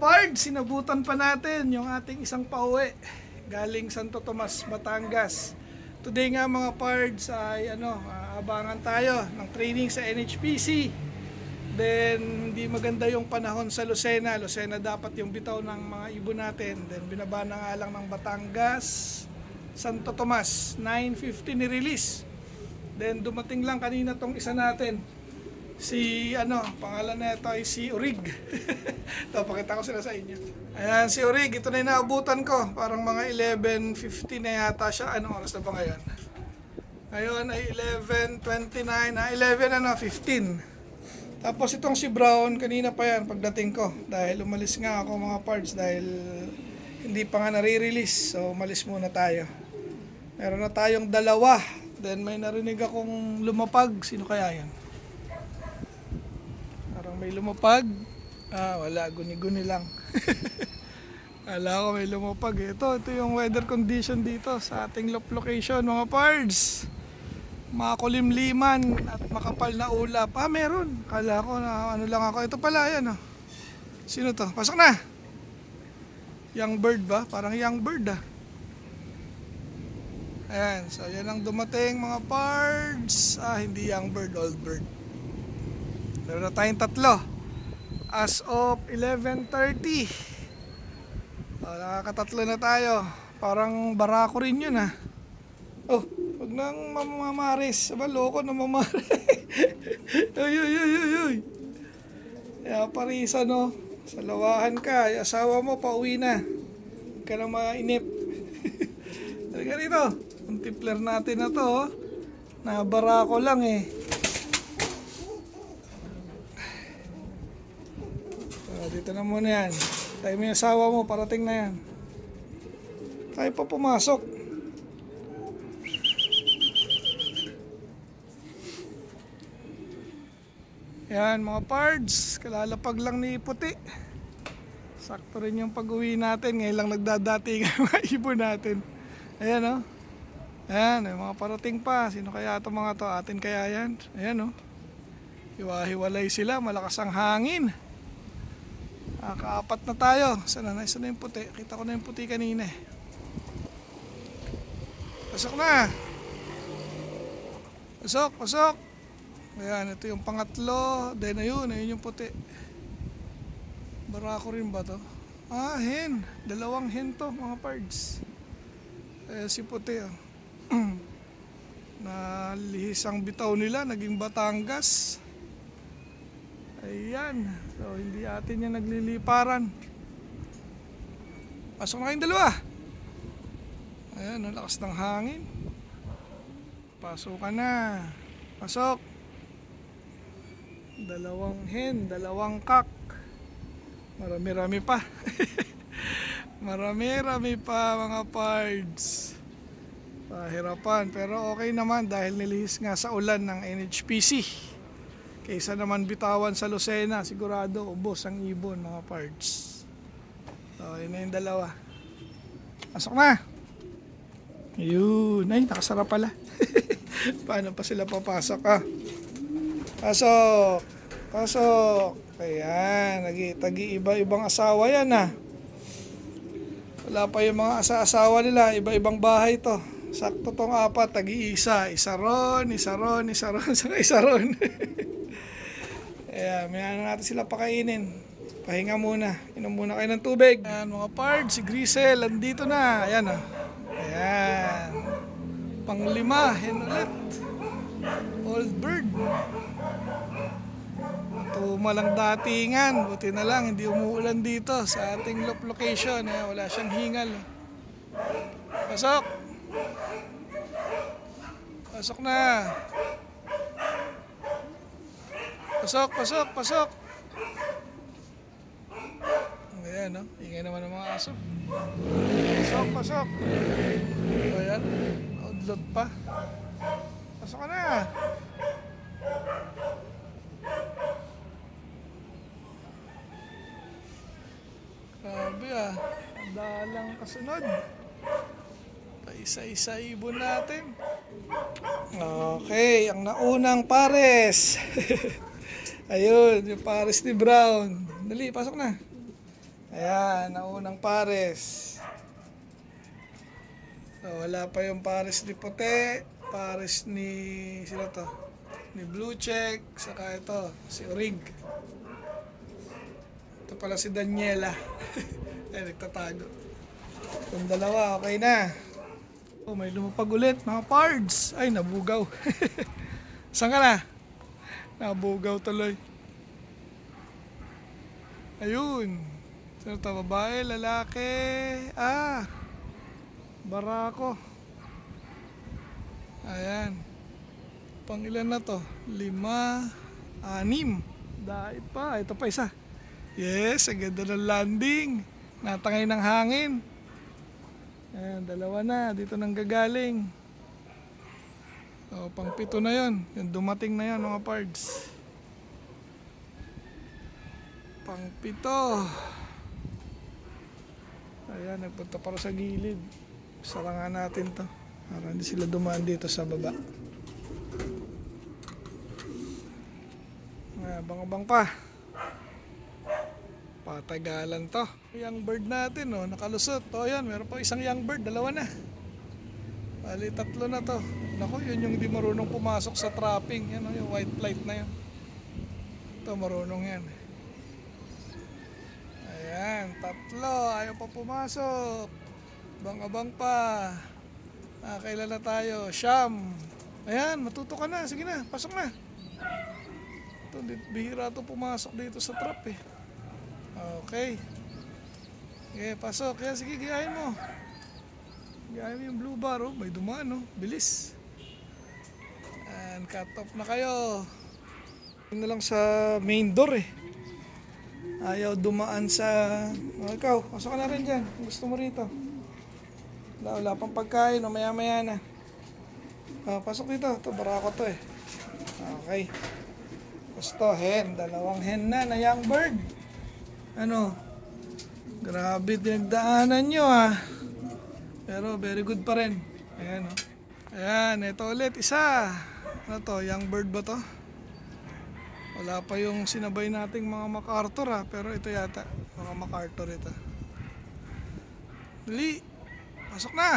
pards, sinabutan pa natin yung ating isang pauwi galing Santo Tomas, Batangas. Today nga mga pards ay abangan tayo ng training sa NHPC. Then hindi maganda yung panahon sa Lucena. Lucena dapat yung bitaw ng mga ibon natin. Then binaba na nga lang ng Batangas, Santo Tomas, 9:50 ni release. Then dumating lang kanina tong isa natin. Si pangalan na ito ay si Urig. Ito, pakita ko sila sa inyo. Ayan si Urig, ito na yung naabutan ko. Parang mga 11:50 na yata siya. Anong oras na ba ngayon? Ngayon ay 11:15. Tapos itong si Brown, kanina pa yan pagdating ko. Dahil umalis nga ako mga parts dahil hindi pa nga nare-release. So umalis muna tayo. Meron na tayong dalawa. Then may narinig akong lumapag. Sino kaya yan? Parang may lumapag. Wala, guni-guni lang. Kala ko may lumapag. Ito yung weather condition dito sa ating location mga pards. Makulimliman at makapal na ulap. Meron. Kala ko na ano lang ako. Ito pala yan. Sino to? Pasok na. Young bird ba? Parang young bird Ayan. So yan ang dumating mga pards. Hindi young bird, old bird. Meron na tayong tatlo. As of 11:30. Nakakatatlo na tayo. Parang barako rin yun wag nang mamamaris. Loko na mamaris. Uy. Kaya parisa sa lawahan ka. Asawa mo pauwi na. Huwag ka na mainip. Talaga rito. Ang tipler natin na to. Nabarako lang dito na muna yan. Tayo mo yung asawa mo. Parating na yan. Tayo pa pumasok. Yan mga pards, kalalapag lang ni Puti. Sakto rin yung pag-uwi natin. Ngayon lang nagdadating ang mga ibon natin. Ayan Ayan, may mga parating pa. Sino kaya ito mga to? Atin kaya yan? Ayan Hiwa-hiwalay sila, malakas ang hangin. Kaapat na tayo. Sana na yung Puti? Kita ko na yung Puti kanina Pasok na. Pasok. Ayan, ito yung pangatlo. Then ayun yung Puti. Barako rin ba to? Hen. Dalawang hen to mga pards. Si Puti Nalihis ang bitaw nila. Naging Batangas. Ayan. So hindi atin yan nagliliparan. Pasok na kayong dalawa. Ayan, ang lakas ng hangin. Pasok ka na. Pasok. Dalawang hen, dalawang kak. Marami-rami pa. Marami-rami pa mga pards. Pahirapan, pero okay naman dahil nilihis nga sa ulan ng NHPC. Kaysa naman bitawan sa Lucena, sigurado ubos ang ibon mga pards. So yun na yung dalawa. Pasok na. Ayun, nakasara pala. Paano pa sila papasok Pasok. Ayan, iba-ibang asawa yan Wala pa yung mga asawa nila, iba-ibang bahay to. Sakto tong apat, tagi-isa. Isa ron. Saka isa ron. Ayan, may natin sila pakainin. Pahinga muna. Inom muna kayo ng tubig. Ayan mga pards, si Grisel, andito na. Ayan Ayan. Panglima, hen ulit. Old bird. Tumalang datingan. Buti na lang hindi umuulan dito sa ating location. Wala siyang hingal. Pasok. Pasok na. Pasok. Ayan ingay naman ng mga aso. Pasok. Ayan. Outload pa. Pasok ka na. Grabe ang dalang kasunod. Paisa-isa ibon natin. Okay, ang naunang pares. Ayun, yung pares ni Brown. Dali, pasok na. Ayan, naunang pares. So, wala pa yung pares ni puti, pares ni, sino to? Ni Blue Check, saka ito, si Orig. Ito pala si Daniela. Ay, nagtatago. Yung dalawa, okay na. Oh, may lumapag ulit, mga pards. Ay, nabugaw. Saan ka na? Nabugaw tuloy. Ayun. Sino to? Babae, lalaki. Ah, barako. Ayan. Pang ilan na to? 5, 6. Dahil pa. Ito pa isa. Yes, ang ganda ng landing. Natangay ng hangin. Ayan, dalawa na. Dito nang gagaling. So, pang 7 na yon. Yung dumating na yon, mga pards. Pang 7. Ayan, nagpunta para sa gilid. Sarangan natin to para hindi sila dumaan dito sa baba. Abang-abang pa. Patagalan to. Young bird natin, oh, nakalusot. O yan, meron pa isang young bird, dalawa na. Bali, 3 na to. Naku, yun yung di marunong pumasok sa trapping. Yan, oh, yung white flight na yun. Ito, marunong yan. Ayan, 3. Ayaw pa pumasok. Abang-abang pa. Kailan na tayo? Siyam. Ayan, matuto ka na. Sige na, pasok na. Ito, bihira to pumasok dito sa trap eh. Okay. Okay, pasok. Kaya sige, giyahin mo. Giyahin mo yung blue bar. Oh. May dumaan, oh. Bilis. And cut off na kayo. Yun na lang sa main door eh. Ayaw dumaan sa... Oh, ikaw, pasok ka na rin dyan. Gusto mo rito. Wala pang pagkain. O maya-maya na. Pasok dito. Ito, barako to eh. Okay. Gusto, hen. 2 hen na young bird. Ano? Grabe dinagdaanan nyo ah. Pero very good pa rin. Ayan o. Ayan, ito ulit. Isa. Ano to? Young bird ba to? Wala pa yung sinabay nating mga MacArthur ah. Pero ito yata. Mga MacArthur ito. Dali. Pasok na.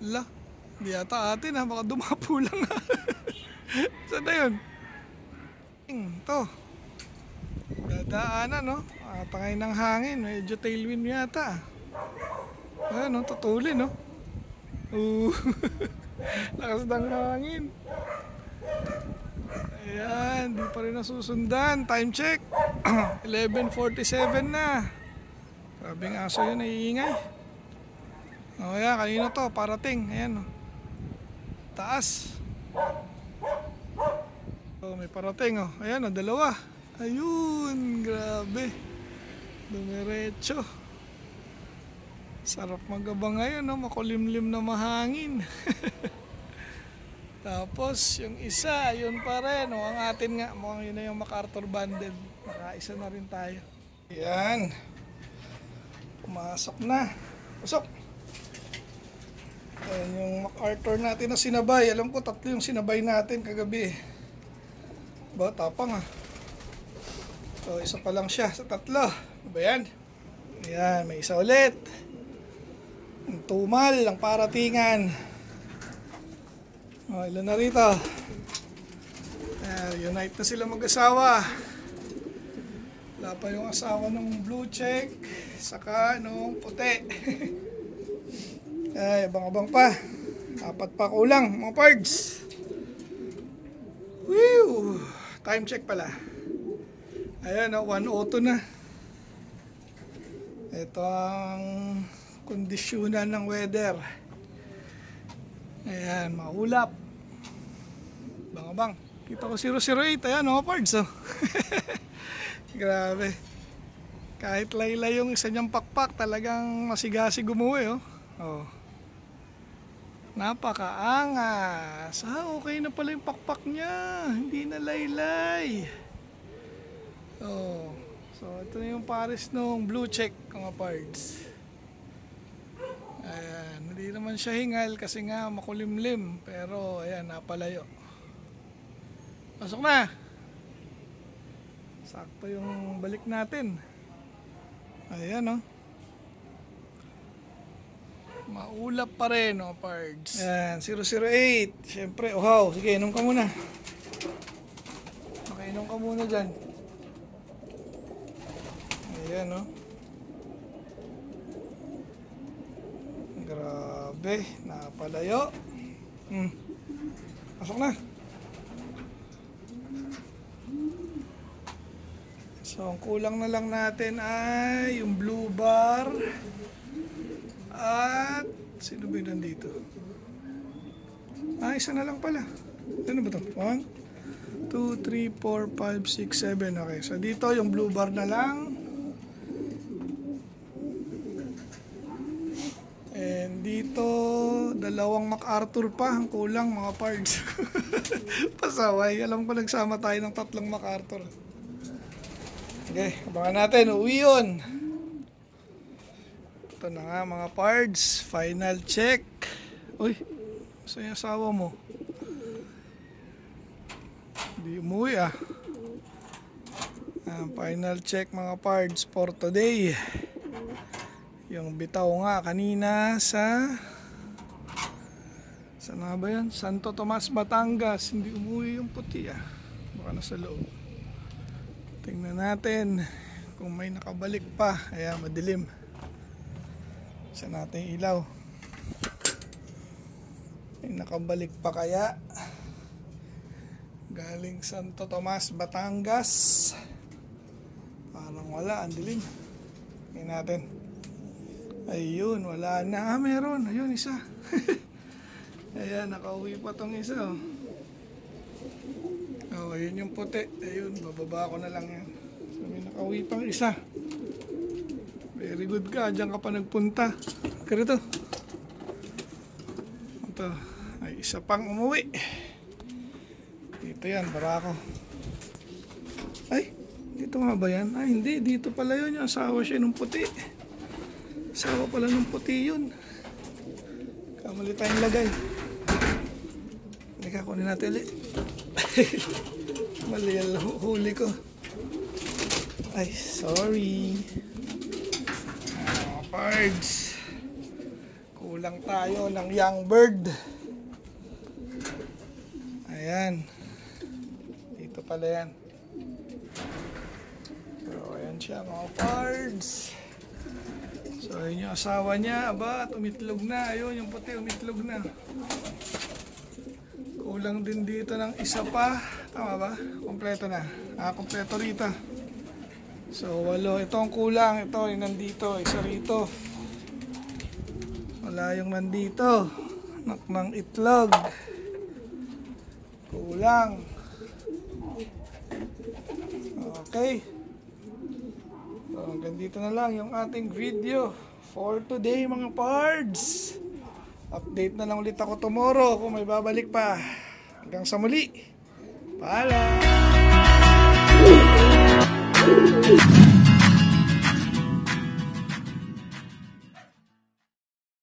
La. Di yata atin ha. Baka dumapo lang ha. Saan na yun? Ito. Dadaanan no. Tangay ng hangin. Medyo tailwind yata. Ayan no. Tutuli no. Lakas ng hangin. Ayan. Di pa rin nasusundan. Time check. 11:47 na. Grabing aso yun. Naiingay. O yan. Kanino to? Parating. Ayan no. Taas. Oh, may parating oh. Ayan oh, 2. Ayun, grabe. Dumiretso. Sarap magabang ngayon, no? Makulimlim na mahangin. Tapos, yung isa, yun pa rin. Oh, ang atin nga, mukhang yun na yung MacArthur banded. Nakaisa na rin tayo. Ayan. Pumasok na. Pasok. Ayan yung MacArthur natin na sinabay. Alam ko, 3 yung sinabay natin kagabi. Ba, tapang ah. So, isa pa lang siya sa 3. Ano ba yan? Ayan, may isa ulit. Ang tumal, ang paratingan. O, ilan na rito? Ayan, unite na sila mag-asawa. Wala pa yung asawa ng blue check. Saka nung puti. Ay, abang-abang pa. 4 pa kulang, mga pards. Whew! Time check pala. Ayan, 1:02 na. Ito ang kondisyonan ng weather. Ayan, maulap. Bang-abang. Kita ko 008. Ayan, mga pards. Oh. Grabe. Kahit laylay yung isa niyang pakpak, talagang masigasig umuwi. Oh. Oh. Napakaangas. Okay na pala yung pakpak niya. Hindi na laylay. Oh. So, ito na yung pares nung blue check, mga pards. Ayan. Hindi naman siya hingal kasi nga makulimlim. Pero, ayan, napalayo. Pasok na. Sakto yung balik natin. Ayan, oh. Maulap pa rin, oh, parts. Ayan, 008. Siyempre, uhaw. Sige, inom ka muna. Makainom ka muna dyan. Ayan, oh. Grabe, napalayo. Pasok na. So, ang kulang na lang natin ay yung blue bar. At sino ba yun nandito? Isa na lang pala. Ano ba ito? 1, 2, 3, 4, 5, 6, 7. Okay, so dito yung blue bar na lang. And dito, dalawang MacArthur pa. Ang kulang, mga parts. Pasaway. Alam ko nagsama tayo ng 3 MacArthur. Okay, abangan natin. Uwi yun. Ito na nga, mga parts. Final check. Uy, saan yung asawa mo? Hindi umuwi, ah. Final check, mga parts, for today. Yung bitaw nga kanina sa saan nga ba yan? Santo Tomas, Batangas. Hindi umuwi yung puti, ah. Baka nasa loob. Tingnan natin kung may nakabalik pa. Ayan, madilim. Saan natin ilaw? May nakabalik pa kaya? Galing Santo Tomas, Batangas. Parang wala, ang dilim. Tingnan natin. Ayun, wala na. Meron. Ayun, isa. Ayan, nakauwi pa tong isa. Oh, ayun yung puti. Ayun, bababa ko na lang yan. So, may nakauwi pang isa. Very good ka. Diyan ka pa nagpunta. Karito. Ito. Ay, isa pang umuwi. Dito yan, barako. Ay, dito nga ba yan? Ay, hindi. Dito pala yun. Yung asawa siya nung puti. Asawa pala nung puti yun. Kamali tayong lagay. Halika, kunin natin ulit. Mali ang huli ko. Ay, sorry. Pards. Kulang tayo ng young bird. Ayan. Dito pala yan. So, ayan siya, mga pards. So, yun yung asawa niya. Aba, umitlog na. Ayun, yung puti umitlog na. Kulang din dito ng isa pa. Tama ba? Kompleto na. Kompleto rito. So, 8. Ito ang kulang. Ito yung nandito. Isa rito. Wala yung nandito. Anak ng itlog. Kulang. Okay. So, hanggang dito na lang yung ating video for today, mga pards. Update na lang ulit ako tomorrow kung may babalik pa. Hanggang sa muli. Paalam!